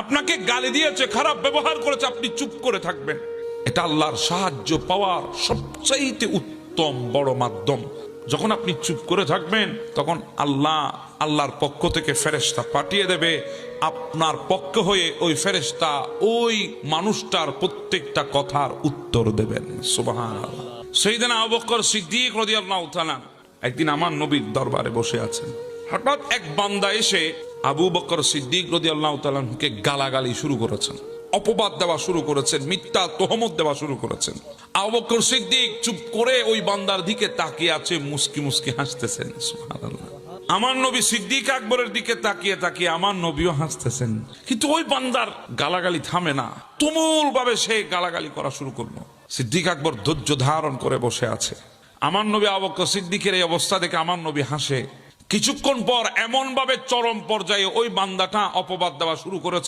আপনাকে গালি দিয়েছে, খারাপ ব্যবহার করেছে, আপনি চুপ করে থাকবেন। এটা আল্লাহর সাহায্য পাওয়ার সবচাইতে উত্তম বড় মাধ্যম। যখন আপনি চুপ করে থাকবেন তখন আল্লাহর পক্ষ থেকে ফেরেশতা পাঠিয়ে দেবে, আপনার পক্ষ হয়ে ওই ফেরেশতা ওই মানুষটার প্রত্যেকটা কথার উত্তর দেবেন। সুবহানাল্লাহ। সাইয়েদনা আবু বকর সিদ্দিক রাদিয়াল্লাহু তাআলা একদিন আমার নবীর দরবারে বসে আছেন। হঠাৎ এক বান্দা এসে আবু বকর সিদ্দিক রাদিয়াল্লাহু তাআলাকে গালাগালি শুরু করেছেন, অপবাদ দেওয়া শুরু করেছেন, মিথ্যা তোহমত দেওয়া শুরু করেছেন। আবু বকর সিদ্দিক চুপ করে ওই বান্দার দিকে তাকিয়ে আছে, মুস্কি মুস্কি হাসতেছেন। সুবহানাল্লাহ। আমার নবী সিদ্দিক আকবরের দিকে তাকিয়ে তাকিয়ে আমার নবীও হাসতেছেন, কিন্তু ওই বান্দার গালাগালি থামে না, তুমুল ভাবে সে গালাগালি করা শুরু করলো। সিদ্দিক আকবর ধৈর্য ধারণ করে বসে আছে। আমার নবী আবু বকর সিদ্দিকের এই অবস্থা দেখে আমার নবী হাসে। কিছুক্ষণ পর এমন ভাবে চরম পর্যায়ে ওই বান্দাটা অপবাদ দেওয়া শুরু করেছে,